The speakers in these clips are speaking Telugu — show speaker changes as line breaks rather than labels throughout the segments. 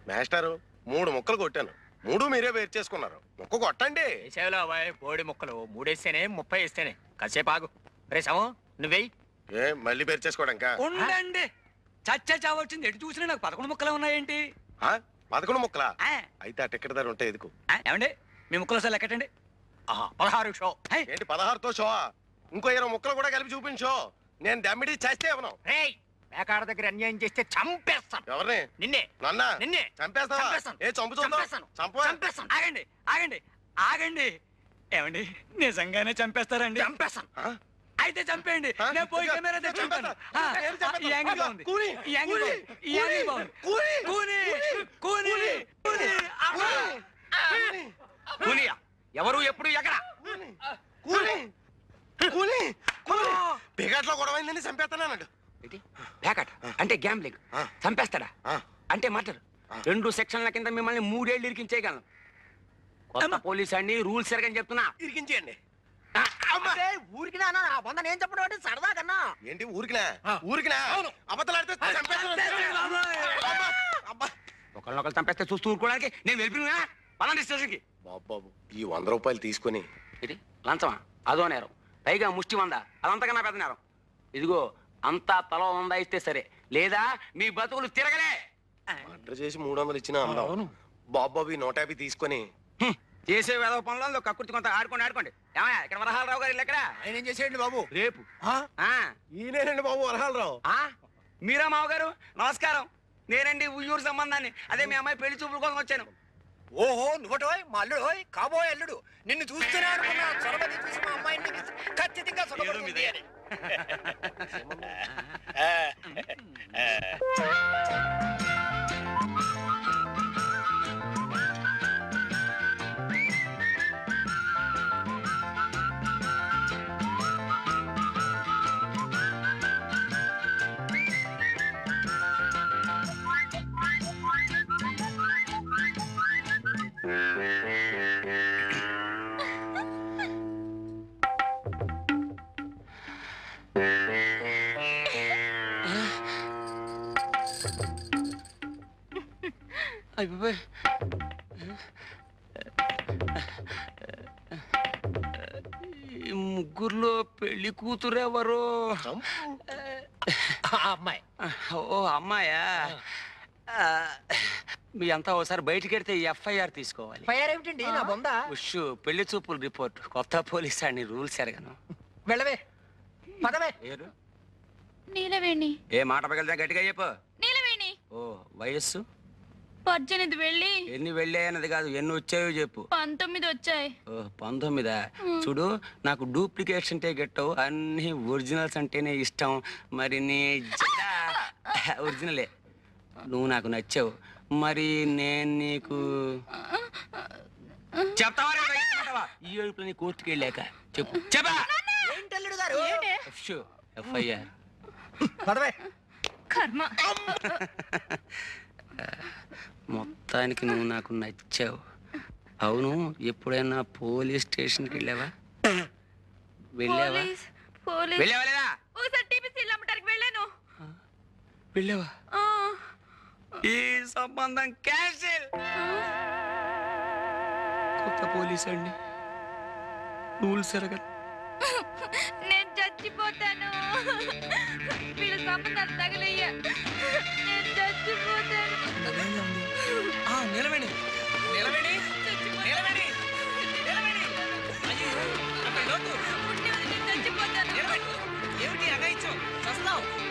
మాస్టారు 3 ముక్కలు కొట్టాను, 3 మీరే వేరు చేసుకున్నారు. ముక్క కొట్టండి.
బోడి ముక్కలు 3 వేస్తేనే 30 వేస్తేనే. కాసేపు ఆగు. రే సమం నువ్వేయి.
ఏ మళ్ళీ వేరు చేసుకోవడానికా?
ఉండండి. చచ్చా చావచ్చింది. ఎటు చూసినా నాకు 11 ముక్కలే ఉన్నాయేంటి?
11 ముక్కలా? అయితే ఆ టికెట్ ధర ఉంటే ఎదుకు.
ఏమండి మీ ముక్కలు సార్ లెక్కటండి.
16 షో.
ఏంటి 16తో షో? ఇంకో 20 ముక్కలు కూడా కలిపి చూపించో. నేను దమ్మిడి చేస్తే ఇవ్వను.
రేయ్ పేకాడ దగ్గర అన్యాయం చేస్తే చంపేస్తాను.
ఎవరిని?
నిన్నే.
నన్నా?
నిన్నే.
చంపేస్తావా? ఏ చంపు చూద్దాం.
చంపేస్తాను.
ఆగండి ఆగండి ఆగండి. ఏమండి నిజంగానే చంపేస్తారండి?
చంపేస్తాను.
అయితే చంపేయండి. నేను పోయి కెమెరా తెచ్చుకుంటాను. ఈ యాంగిల్ బాగుంది. ఈ యాంగిల్ బాగుంది. ఈ యాంగిల్ బాగుంది. కూని కూని కూని
కూనియా ఎవరు ఎప్పుడు ఎక్కడ?
పేకాట్లో గొడవైందని చంపేస్తానన్నాడు.
పేకాట అంటే గ్యాంబ్లింగ్. చంపేస్తాడా అంటే మర్డర్. 2 సెక్షన్ల కింద మిమ్మల్ని 3 ఏళ్ళు ఇరికించేయగలను. కొత్త పోలీస్ అండి, రూల్స్ ఎరగని చెప్తున్నా.
ఇరికించేయండి.
ఊరికినా నేను చెప్పడం అంటే సరదా కన్నా.
ఏంటి ఊరికినా? ఊరికినా అబద్ధాలాడితే
ఒకళ్ళొకళ్ళు చంపేస్తే చూస్తూ ఊరుకోవడానికి నేను వెళ్ళిపోయినా పలాంటి స్టేషన్కి.
బాబు ఈ 100 రూపాయలు తీసుకొని.
ఇది లంచమా? అదో నేరం. పైగా ముష్టి 100. అదంతకన్నా పెద్ద నేరం. ఇదిగో అంతా తల 100 ఇస్తే సరే, లేదా మీ బతుకులు తిరగలే.
ఆర్డర్ చేసి 300 ఇచ్చినా అందం. బాబు ఈ 150 తీసుకొని
చేసే వేద పనులలో కక్కుర్తి కొంత ఆడుకోండి. ఏమయ్యా ఇక్కడ వరహాలరావు గారు ఇల్లు ఎక్కడ?
ఆయన ఏం చేసేయండి బాబు?
రేపు.
ఈయనేనండి బాబు వరహాలరావు.
మీరా మావగారు? నమస్కారం. నేనండి ఉయ్యూరు సంబంధాన్ని. అదే మీ అమ్మాయి పెళ్లి చూపుల కోసం వచ్చాను.
ఓహో నువ్వటోయ్ మా అల్లుడు కాబోయే అల్లుడు. నిన్ను చూస్తూనే అనుకున్నా చొరబడి చూసి మా అమ్మాయిని ఖచ్చితంగా సుఖపడుతుంది అని.
ముగ్గురులో పెళ్లి కూతురెవరు?
అమ్మాయి.
ఓ అమ్మాయా? మీ అంతా ఒకసారి బయటికి వెళ్తే FIR తీసుకోవాలి.
ఏమిటండి నా బొందా?
పెళ్లి చూపుల రిపోర్ట్. కొత్త పోలీస్ అని రూల్స్ ఎరగను.
వెళ్ళవే పదవే.
నీలవేణి.
ఏ మాట పగలితే గట్టిగా చెప్పు.
నీలవేణి.
ఓ వయస్సు
18 వెళ్ళి.
ఎన్ని వెళ్ళాయన్నది కాదు, ఎన్ని వచ్చాయో చెప్పు.
19 వచ్చాయి.
ఓ 19. చూడు, నాకు డూప్లికేట్స్ అంటే గెట్టవు, అన్ని ఒరిజినల్స్ అంటేనే ఇష్టం. మరి నీ ఒరిజినలే. నువ్వు నాకు నచ్చావు. మరి నేను నీకు చెప్తావా? ఈ ఏడుపులో నీ కోర్టుకి వెళ్ళాక చెప్పు. చెప్పా FIR. మొత్తానికి నువ్వు నాకు నచ్చావు. అవును, ఎప్పుడైనా పోలీస్ స్టేషన్కి వెళ్ళావా? వెళ్ళావా? వెళ్ళావా? ఈ సంబంధం క్యాన్సిల్. కొత్త పోలీస్ అండి, రూల్స్ ఎరగదు.
నేను చచ్చిపోతాను. వీళ్ళ సంబంధాలు తగలయ్యా. నేను చచ్చిపోతాను.
నిలబడి నిలబడి నిలబడి నిలబడి. ఏమిటి అగాయిచ్చావు?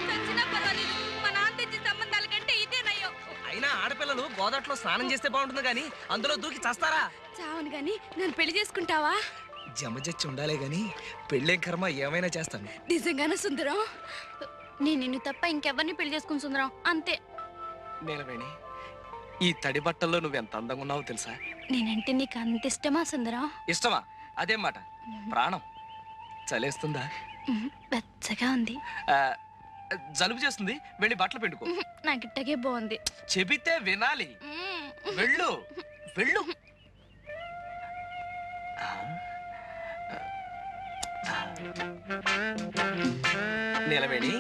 చచ్చినా పర్వాలేదు, మా నాన్న తెచ్చిన సంబంధాల కంటే ఇదే నయ్యం.
అయినా ఆడపిల్లలు గోదాట్లో స్నానం చేస్తే బాగుంటుంది కానీ అందులో దూకి చస్తారా?
చావును గాని నన్ను పెళ్లి చేసుకుంటావా?
జమజచ్చి ఉండాలే గాని పెళ్ళే కర్మ ఏమైనా చేస్తాను.
నిజంగానే సుందరం? నేను నిన్ను తప్ప ఇంకెవరిని పెళ్లి చేసుకుని సుందరం, అంతే.
నీలవేణి, ఈ తడి బట్టల్లో నువ్వెంత అందంగా ఉన్నావో తెలుసా?
నేనంటే నీకు అంత ఇష్టమా సుందరం?
ఇష్టమా? అదేం మాట. ప్రాణం. చలేస్తుందా?
వెచ్చగా ఉంది.
జలుబు చేస్తుంది, వెళ్ళి బట్టలు పిండుకో.
నాకు ఇట్టగే బాగుంది.
చెబితే వినాలి. వెళ్ళు వెళ్ళు. నీలవేణి,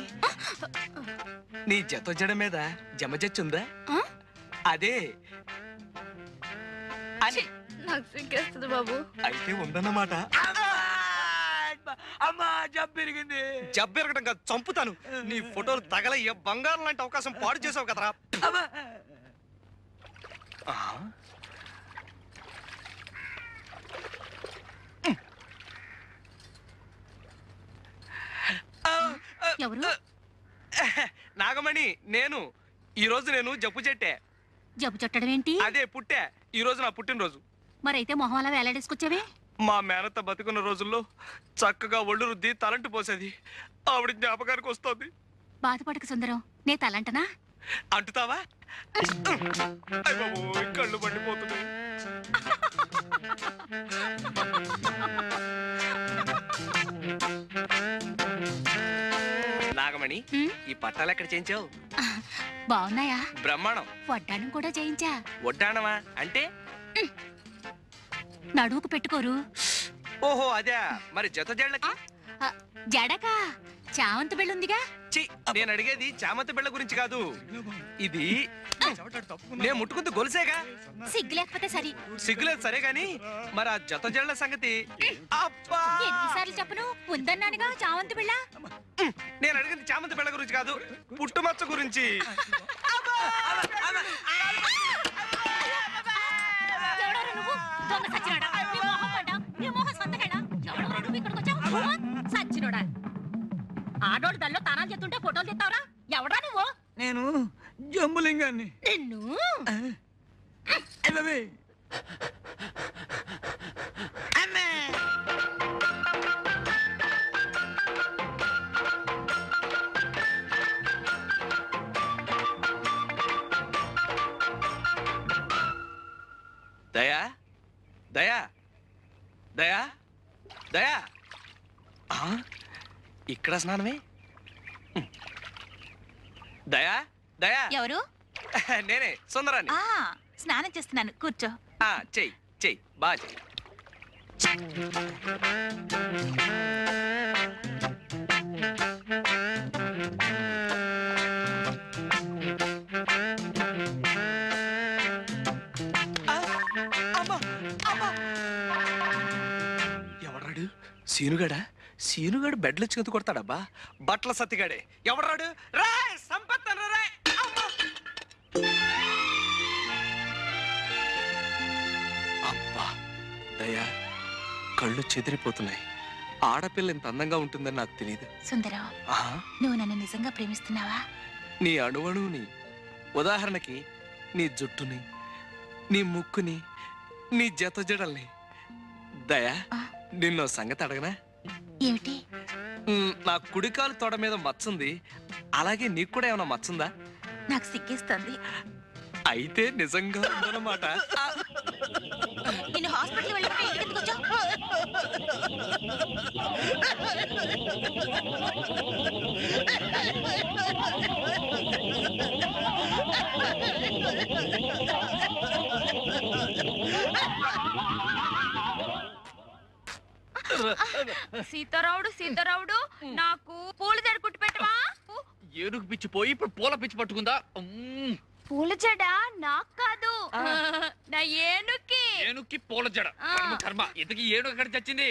నీ జత జడ మీద జమజచ్చుందా? అదే అని
నాకు సిగ్గేస్తుంది బాబు.
అయితే ఉందన్నమాట.
అమ్మా జబ్బు పెరిగింది.
జబ్బెరగడం కాదు, చంపుతాను. నీ ఫోటోలు తగలయ్య, బంగారం లాంటి అవకాశం పాడు చేసావు కదరా. ఆ?
ఎవరు?
నాగమణి, నేను ఈ రోజు జబ్బు చెట్టే.
జబ్బు చుట్టడం ఏంటి?
అదే పుట్టే. ఈ రోజు నా పుట్టినరోజు.
మరైతే మొహం అలా వేలాడేసుకొచ్చావే?
మా మేనత్త బతుకున్న రోజుల్లో చక్కగా ఒళ్ళు రుద్ది తలంటు పోసేది. ఆవిడ జ్ఞాపకానికి వస్తుంది.
బాధపడక సుందరం, నే తలంటనా?
అంటుతావా? అయ్ బాబోయ్, కళ్ళు మండిపోతున్నాయి. నాగమణి, ఈ పట్టాలు ఎక్కడ చేయించావు?
బాగున్నాయా?
బ్రహ్మాండం.
వడ్డానం కూడా చేయించా.
వడ్డాణమా అంటే?
నడువుకు పెట్టుకోరు.
ఓహో అదే. మరి జత జళ్ళకి?
జడకా చామంతి బిళ్ళుందిగా.
ఛీ, నేను అడిగేది చామంతి బిళ్ళ గురించి కాదు. ఇది నేను ముట్టుకుంది గొలుసేగా.
సిగ్గు లేకపోతే సరి.
సిగ్గులేదు సరే గాని, మరి ఆ జత జళ్ళ సంగతి? అబ్బా,
ఎన్నిసార్లు చెప్పను, ఉందన్నానుగా చామంతి బిళ్ళ.
నేను అడిగింది చామంతి బిళ్ళ గురించి కాదు, పుట్టుమచ్చ గురించి.
ఎవడారా నువ్వు? దొంగ సచ్చినోడా? నీ మొహం పడ్డా? నీ మొహం సంతకేనా? ఎవడరా నువ్వు ఇక్కడికి వచ్చావు? సచ్చినోడా? ఆడోడు దల్లో తానాలు చేస్తుంటే ఫోటోలు తెస్తావరా? ఎవడా నువ్వు?
నేను జంబులింగాన్ని.
నిన్ను
దయా, దయా, దయా, దయా. ఇక్కడ స్నానమే. దయా, దయా.
ఎవరు?
నేనే సుందరాన్ని.
స్నానం చేస్తున్నాను, కూర్చో.
చెయ్యి చెయ్యి, బాగా చెయ్యి. ఎవడాడు? సీనుగాడా? సీనుగాడు బెడ్లు చికెతు కొడతాడబ్బా. బట్టల సత్తిగాడే. ఎవడాడు? రా సంపత్తను రా. అబ్బా దయా, కళ్ళు చెదిరిపోతున్నాయి. ఆడపిల్ల ఇంత అందంగా ఉంటుందని నాకు తెలియదు.
సుందరం, నువ్వు నన్ను నిజంగా ప్రేమిస్తున్నావా?
నీ అణువణువుని, ఉదాహరణకి నీ జుట్టుని, నీ ముక్కుని, నీ జత జడల్ని. దయా, నిన్నో సంగతి అడగనా?
ఏమిటి?
నా కుడికాలు తొడ మీద మచ్చుంది, అలాగే నీకు కూడా ఏమైనా మచ్చుందా?
నాకు సిగ్గేస్తుంది.
అయితే నిజంగా ఉందన్నమాట.
నిన్ను హాస్పిటల్ వెళ్ళిపోయి ఇంటికి ఎందుకు వచ్చావు?
సీతారావుడు, సీతారావుడు, నాకు పూల జడ కుట్టి పెట్టవా?
ఏనుగు పిచ్చి పోయి ఇప్పుడు పూల పిచ్చి పట్టుకుందా?
పూల జడ నాకు కాదు, నా ఏనుక్కి.
ఏనుక్కి పూల జడ. కర్మ, ఇంతకీ ఏనుగు ఎక్కడ చచ్చింది?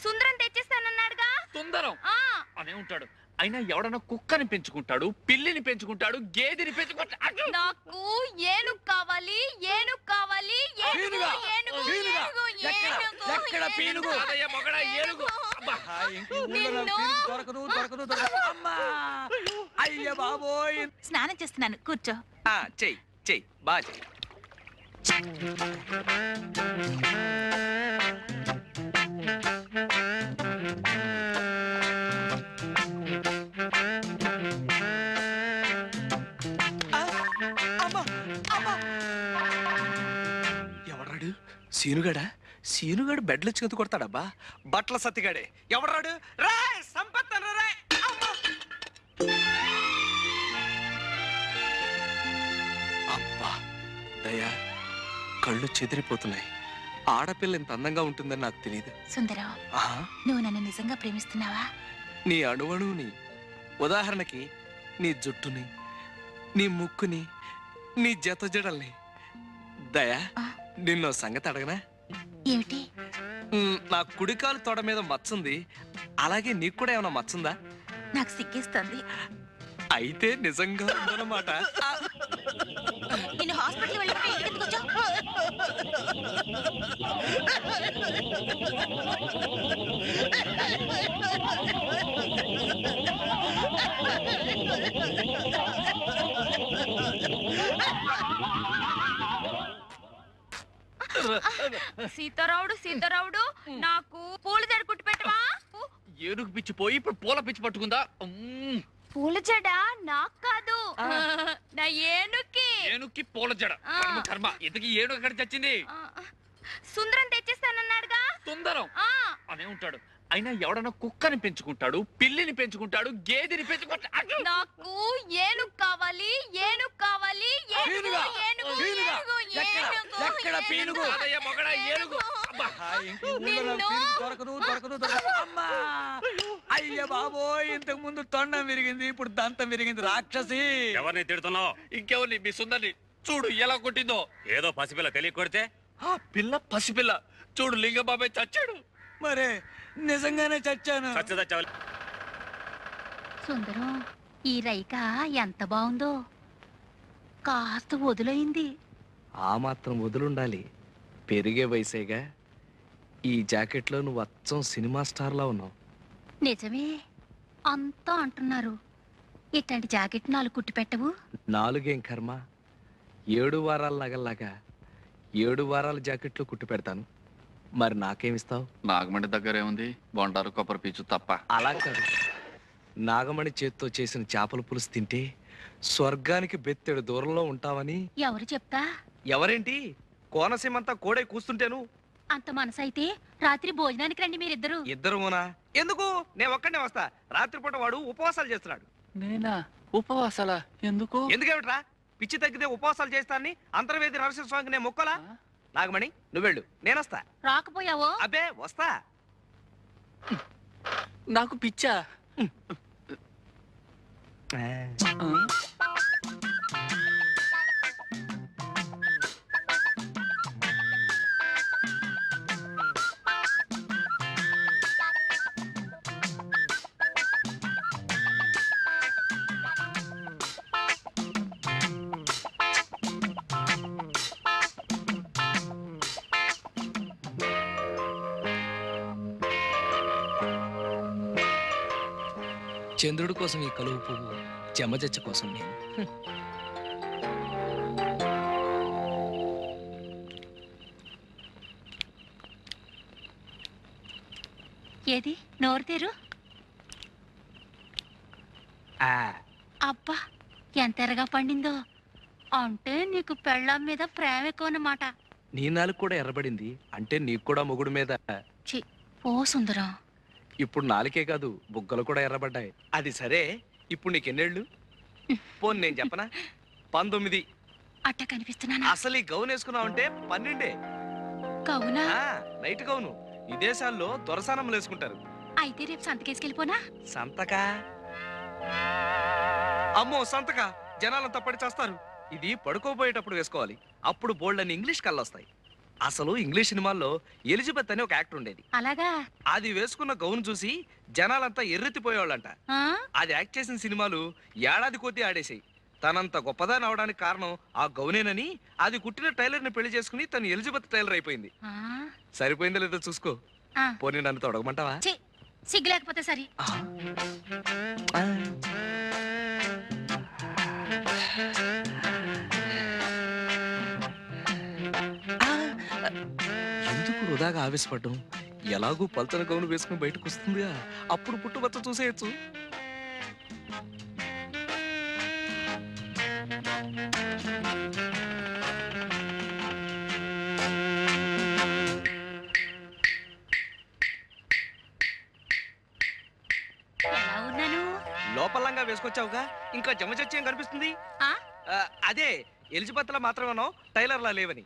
సుందరం తెచ్చిస్తానన్నాడుగా.
సుందరం అనే ఉంటాడు. అయినా ఎవడన్నా కుక్కని పెంచుకుంటాడు, పిల్లిని పెంచుకుంటాడు, గేదెని పెంచుకుంటాడు.
నాకు ఏనుగు కావాలి, ఏనుగు కావాలి, ఏనుగు, ఏనుగు, ఏనుగు,
ఎక్కడ పీనుగు?
కాదయ్య మొగడా, ఏనుగు. అబ్బా,
అయ్య బాబోయ్.
స్నానం చేస్తున్నాను, కూర్చో.
చెయ్యి చెయ్యి, బాగా చెయ్యి. ఎవడాడు? సీనుగాడా? సీనుగాడు బెడ్లు చికెతు కొడతాడబ్బా. బట్టల సత్తిగాడే. ఎవడాడు? రా సంపత్తను రా. అబ్బా దయా, కళ్ళు చెదిరిపోతున్నాయి. ఆడపిల్ల ఇంత అందంగా ఉంటుందని నాకు తెలియదు.
సుందరం, నువ్వు నన్ను నిజంగా ప్రేమిస్తున్నావా?
నీ అణువణువుని, ఉదాహరణకి నీ జుట్టుని, నీ ముక్కుని, నీ జత జడల్ని. దయా, నిన్నో సంగతి అడగనా?
ఏమిటి?
నా కుడికాలు తొడ మీద మచ్చుంది, అలాగే నీకు కూడా ఏమైనా మచ్చుందా?
నాకు సిగ్గేస్తుంది.
అయితే నిజంగా ఉందన్నమాట.
నేను హాస్పిటల్ వెళ్ళిపోయి ఇంటికి ఎందుకు వచ్చావు?
సీతారావుడు నాకు పూల జడ కుట్టి పెట్టవా?
ఏనుగు పిచ్చి పోయి ఇప్పుడు పూల పిచ్చి పట్టుకుందా?
పూల జడ నాకు కాదు, నా ఏనుక్కి.
ఏనుగుకి పూల జడ. కర్మ. ఇంతకీ ఏనుగు ఎక్కడ చచ్చింది?
సుందరం తెచ్చేస్తానన్నాడుగా.
సుందరం అనే ఉంటాడు. అయినా ఎవడన్నా కుక్కని పెంచుకుంటాడు, పిల్లిని పెంచుకుంటాడు, గేదెని పెంచుకుంటాడు.
నాకు ఏనుగు కావాలి, ఏనుగు కావాలి, ఏనుగు, ఏనుగు, ఏనుగు,
ఎక్కడ పీనుగు?
కాదయ్య మొగడా, ఏనుగు. అబ్బా.
అమ్మా! అయ్య బాబోయ్, ఇంతకు ముందు తొండం విరిగింది, ఇప్పుడు దంతం విరిగింది. రాక్షసి!
ఎవరిని తిడుతున్నావు?
ఇంకెవరిని? మీ సుందరిని. చూడు ఎలా కొట్టిందో.
ఏదో పసిపిల్ల తెలియ కొడితే
ఆ పిల్ల పసిపిల్ల. చూడు లింగబాబాయ్ చచ్చాడు.
మరే నిజంగానే చచ్చాను.
సుందరం, ఈ రైక ఎంత బాగుందో. కాస్త వదులైంది.
ఆ మాత్రం వదులుండాలి, పెరిగే వయసేగా. ఈ జాకెట్లో నువ్వు అచ్చం సినిమా స్టార్లా ఉన్నావు.
నిజమే, అంతా అంటున్నారు. ఇట్లాంటి జాకెట్ 4 కుట్టి పెట్టవు?
4 ఏం కర్మ, 7 వారాల నగల్లాగా 7 వారాల జాకెట్లు కుట్టి పెడతాను. మరి నాకేమిస్తావు?
నాగమండి దగ్గర ఏముంది? బొండారు కొబ్బరి పీచు తప్ప.
అలా కాదు, నాగమణి చేత్తో చేసిన చేపల పులుసు తింటే స్వర్గానికి బెత్తెడు దూరంలో ఉంటావని.
ఎవరు చెప్తా?
ఎవరేంటి, కోనసీమంతా కోడే కూస్తుంటేను.
అంత మనసైతే రాత్రి భోజనానికి రండి మీరిద్దరు.
ఇద్దరునా? ఎందుకు? నేను ఒక్కడే వస్తా. రాత్రిపూట వాడు ఉపవాసాలు చేస్తున్నాడు.
నేనా? ఉపవాసాల? ఎందుకు?
ఎందుకేమిట్రా? పిచ్చి తగ్గితే ఉపవాసాలు చేస్తానని అంతర్వేది నరసింహ స్వామికి నేను మొక్కలా? నాగమణి, నువ్వెళ్ళు, నేనొస్తా.
రాకపోయావో?
అబ్బే వస్తా.
నాకు పిచ్చా?
చంద్రుడి కోసం ఈ కలువు పువ్వు, చెమజచ్చ కోసం నేను.
ఏది నోరు తెరు. అబ్బా, ఎంత ఎర్రగా పండిందో. అంటే నీకు పెళ్ళాం మీద ప్రేమ ఎక్కువ అన్నమాట.
నీ నాలుగు కూడా ఎర్రబడింది అంటే నీకు కూడా మొగుడు మీద.
ఛీ, ఓ సుందరం.
ఇప్పుడు నాలుకే కాదు, బుగ్గలు కూడా ఎర్రబడ్డాయి. అది సరే, ఇప్పుడు నీకెన్నేళ్ళు? పోను నేను చెప్పనా, 19.
అట్ట కనిపిస్తున్నానా?
అసలు ఈ గౌన్ వేసుకున్నావంటే 12.
కవునా?
నైట్ గౌను విదేశాల్లో దొరసానములు వేసుకుంటారు.
అయితే రేపు సంతకేసుకెళ్ళిపోనా?
సంతకా? అమ్మో సంతకా, జనాలంతా పడి చేస్తారు. ఇది పడుకోబోయేటప్పుడు వేసుకోవాలి, అప్పుడు బోల్డ్ అని ఇంగ్లీష్ కళ్ళొస్తాయి. అసలు ఇంగ్లీష్ సినిమాల్లో ఎలిజబెత్ అని ఒక యాక్టర్ ఉండేది.
అలాగా?
అది వేసుకున్న గౌన్ చూసి జనాలంతా ఎర్రెత్తిపోయేవాళ్ళంట. అది యాక్ట్ చేసిన సినిమాలు ఏడాది కొద్దీ ఆడేసాయి. తనంత గొప్పదాని అవడానికి కారణం ఆ గౌనేనని అది కుట్టిన టైలర్ ని పెళ్లి చేసుకుని తను ఎలిజబెత్ టైలర్ అయిపోయింది. సరిపోయిందో లేదో చూసుకో. పోనీ నన్ను తొడగమంటావా?
సిగ్గు లేకపోతే సరి.
ఎందుకు వృధాగా ఆవేశపడ్డం? ఎలాగూ పల్చన గౌను వేసుకుని బయటకు వస్తుందిగా, అప్పుడు పుట్టుబచ్చ చూసేయచ్చు.
ఎలా ఉన్నాను?
లోపలంగా వేసుకొచ్చావుగా, ఇంకా జమచచ్చేం కనిపిస్తుంది? అదే ఎలిజబెత్ లా మాత్రమేనో టైలర్ లా లేవని.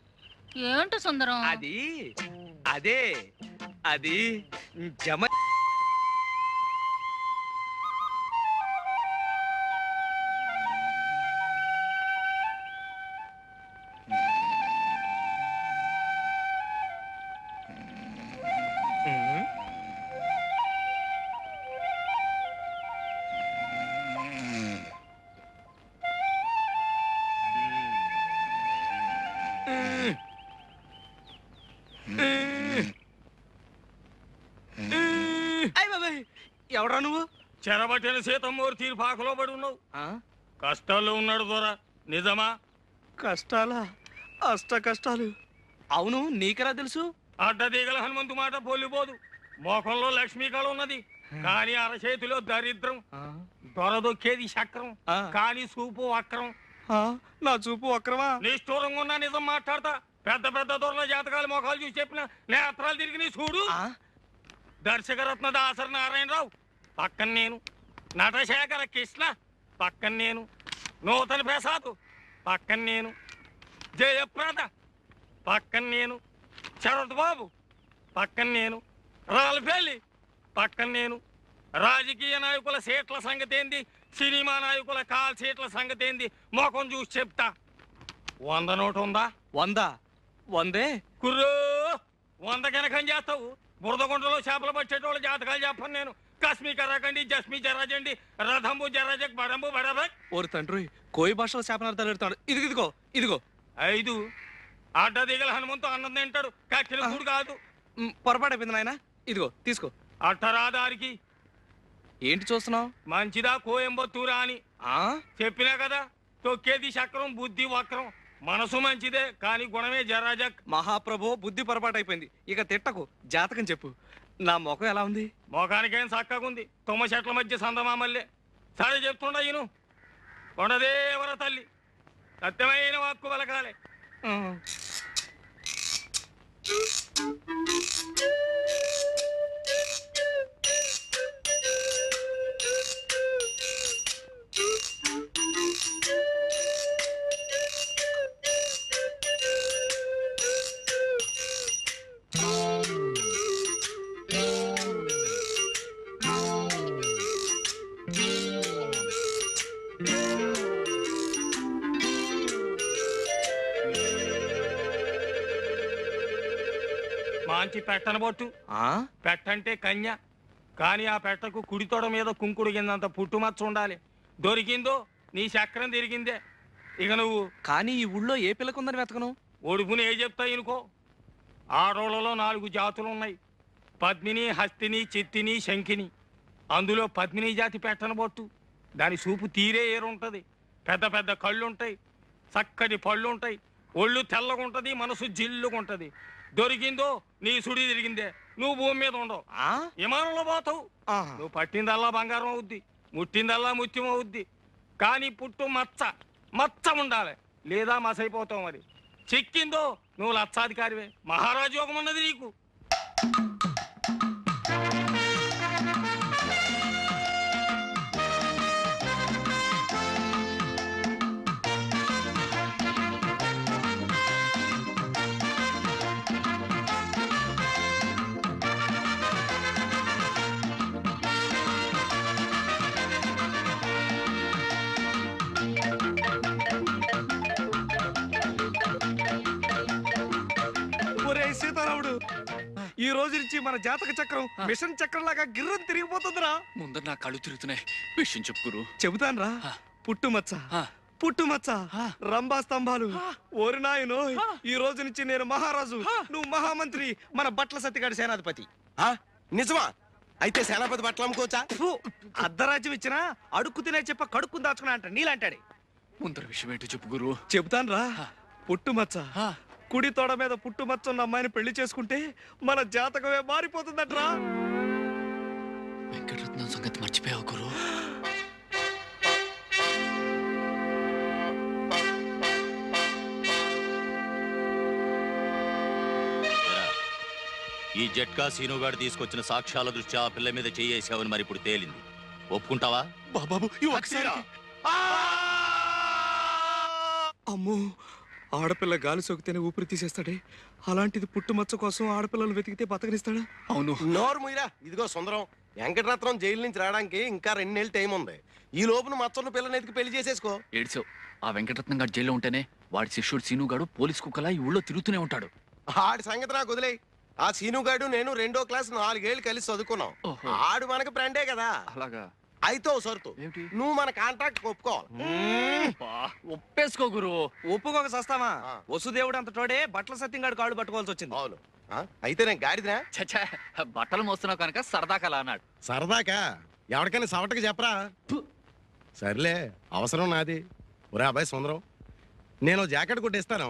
ఏంటో సుందరం?
అది అదే అది జమ.
చెరబట్టిన సీతమ్మూరు తీర్పాకలో పడి ఉన్నావు. కష్టాల్లో ఉన్నాడు దొరా, నిజమా?
కష్టాలా? అష్ట కష్టాలు. అవును, నీకెలా తెలుసు?
అడ్డదీగల హనుమంతు మాట పోలిపోదు. మోకంలో లక్ష్మీ కళ ఉన్నది, కానీ అరచేతిలో దరిద్రం. దొరదొక్కేది చక్రం, కానీ చూపు వక్రం.
నా చూపు వక్రమా?
నిష్ఠూరంగా ఉన్నా నిజం మాట్లాడతా. పెద్ద పెద్ద దొరల జాతకాలు మొఖాలు చూసి చెప్పిన నేత్రాలు తిరిగి నీ చూడు. దర్శకరత్న దాసరి నారాయణరావు పక్కన నేను, నటశేఖర కృష్ణ పక్కన నేను, నూతన ప్రసాద్ పక్కన నేను, జయప్రద పక్కన నేను, శరత్ బాబు పక్కన నేను, రాల్పల్లి పక్కన నేను. రాజకీయ నాయకుల సీట్ల సంగతి ఏంది, సినిమా నాయకుల కాల్ సీట్ల సంగతి ఏంది మొఖం చూసి చెప్తా. 100 నోటు ఉందా?
100? 100?
కుర్రో 100 కనకం చేస్తావు. బురదగుంటలో చేపలు పట్టేటోళ్ళ జాతకాలు చెప్పను నేను. కశ్మీ కరాకండి, జస్మీ జరాజండి, రథంబు జరాజక్, బడంబు బడబక్.
ఓరి తండ్రి, కోయి భాషలో శాపనార్థాలు పెడతాడు. ఇదిగో ఇదిగో
5 అడ్డదిగల హనుమంతు అన్నం తింటాడు, కక్కిన కూడు కాదు.
పొరపాటు అయిపోయింది నాయన. ఇదిగో తీసుకో.
అట్టరాదారికి
ఏంటి చూస్తున్నావు?
మంచిదా కోయంబత్తూరా అని చెప్పినా కదా. తొక్కేది చక్రం, బుద్ధి వక్రం. మనసు మంచిదే, కానీ గుణమే జరాజక్.
మహాప్రభు, బుద్ధి పొరపాటు అయిపోయింది. ఇక తిట్టకు, జాతకం చెప్పు. నా ముఖం ఎలా ఉంది?
ముఖానికేం చక్కగుంది, తుమ్మ చెట్ల మధ్య సందమామల్లే. సరే చెప్తుండా ఈను. కొండదేవర తల్లి సత్యమైన వాక్కు పలకాలే. మంచి పెట్టనబొట్టు. పెట్టంటే కన్య, కానీ ఆ పెట్టకు కుడితోడ మీద కుంకుడు కిందంత పుట్టుమచ్చ ఉండాలి. దొరికిందో నీ చక్రం తిరిగిందే. ఇక నువ్వు
కానీ ఈ ఊళ్ళో ఏ పిల్లకుందని వెతకను?
ఒడుపుని ఏ చెప్తాయి అనుకో. ఆడోళ్ళలో 4 జాతులు ఉన్నాయి, పద్మిని, హస్తిని, చిత్తిని, శంఖిని. అందులో పద్మిని జాతి పెట్టనబొట్టు. దాని చూపు తీరే ఏరుంటది. పెద్ద పెద్ద కళ్ళుంటాయి, చక్కటి పళ్ళుంటాయి, ఒళ్ళు తెల్లగుంటది, మనసు జిల్లుగుంటది. దొరికిందో నీ సుడి తిరిగిందే. నువ్వు భూమి మీద ఉండవు, విమానంలో పోతావు. నువ్వు పట్టిందల్లా బంగారం అవుద్ది, ముట్టిందల్లా ముత్యం అవుద్ది. కానీ పుట్టు మచ్చ మచ్చ ఉండాలి, లేదా మసైపోతావు. మరి చిక్కిందో నువ్వు లక్షాధికారివే. మహారాజు యోగం ఉన్నది నీకు.
సీతారాముడు, ఈ రోజు నుంచి మన జాతక చక్రం మిషన్ చక్రం లాగా గిర్రం తిరిగిపోతుందిరా.
ముందర నా కళ్ళు తిరుగుతున్నాయి, విషయం చెప్పుకురు.
చెబుతాన్రా. పుట్టుమచ్చ, పుట్టుమచ్చ, రంభా స్తంభాలు. ఓరి నాయనో, ఈ రోజు నుంచి నేను మహారాజు, నువ్వు మహామంత్రి, మన బట్ల సత్తిగాడి సేనాధిపతి.
నిజమా? అయితే సేనాపతి బట్టలు అమ్ముకోవచ్చా?
అర్ధరాజ్యం ఇచ్చినా అడుక్కు తినే చెప్ప కడుక్కుని దాచుకున్నా అంట నీలాంటాడే.
ముందర విషయం ఏంటో చెప్పు గురు.
చెబుతాన్రా. పుట్టుమచ్చ, కుడి తోడ మీద పుట్టుమచ్చ ఉన్న అమ్మాయిని పెళ్లి చేసుకుంటే మన జాతకమే మారిపోతుందట్రా.
వెంకటరత్నం సంగతి మర్చిపోయావు గురు.
ఈ జట్కా సీనుగాడు తీసుకొచ్చిన సాక్ష్యాల దృష్ట్యా ఆ పిల్ల మీద చేయేసావని మరి ఇప్పుడు తేలింది. ఒప్పుకుంటావా?
అమ్మో, ఆడపిల్ల గాలి సోకితేనే ఊపిరి తీసేస్తాడే, అలాంటిది పుట్టుమచ్చ కోసం ఆడపిల్లలు వెతికితే బతకనిస్తాడా?
అవును.
నోరు ముయిరా. ఇదిగో సుందరం, వెంకటరత్నం జైలు నుంచి రావడానికి ఇంకా 2 నెలలు టైం ఉంది. ఈ లోపున మచ్చన్న పిల్లని ఎతికి పెళ్లి చేసేసుకో.
ఏడ్చావు. ఆ వెంకటరత్నం గారు జైల్లో ఉంటేనే వాడి శిష్యుడు సీనుగాడు పోలీస్ కుక్కలా ఈ ఊళ్ళో తిరుగుతూనే ఉంటాడు.
ఆడి సంగతి నాకు వదిలే. ఆ సీనుగాడు నేను 2వ క్లాస్ 4 ఏళ్ళు కలిసి చదువుకున్నాం. ఆడు మనకు ఫ్రెండే కదా.
అలాగా?
అయితే సరుతు, నువ్వు మన కాంట్రాక్ట్ ఒప్పుకోవాలి.
ఒప్పేసుకో గురు.
ఒప్పుకోక సస్తావా? వసుదేవుడు అంత తోడే బట్టల సత్యంగాడు కాళ్ళు పట్టుకోవాల్సి వచ్చింది.
అవును. అయితే నేను గాడిదినా?
చచ్చా, బట్టలు మోస్తున్నావు కనుక సరదాకా అలా అన్నాడు.
సరదాకా? ఎవరికైనా సవటకి చెప్పరా ఫు. సర్లే అవసరం నాది. ఒరే అబ్బాయి సుందరం, నేను జాకెట్ కొట్టేస్తాను,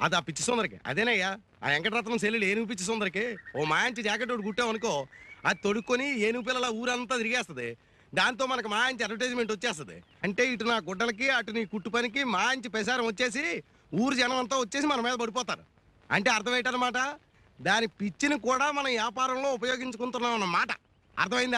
అది ఆ పిచ్చి సుందరికి. అదేనయ్యా ఆ వెంకటరత్నం సెల్లుడు ఏనుగు పిచ్చి సుందరికి ఓ మంచి జాకెట్ ఒకటి కుట్టామనుకో, అది తొడుక్కొని ఏనుగు పిల్లల ఊరంతా తిరిగేస్తుంది. దాంతో మనకు మంచి అడ్వర్టైజ్మెంట్ వచ్చేస్తుంది. అంటే ఇటు నా గుడ్డలకి అటు నీ కుట్టు పనికి మంచి ప్రసారం వచ్చేసి ఊరు జనం అంతా వచ్చేసి మన మీద పడిపోతారు. అంటే అర్థం ఏంటన్నమాట, దాని పిచ్చిని కూడా మనం వ్యాపారంలో ఉపయోగించుకుంటున్నాం అన్నమాట. అర్థమైందా?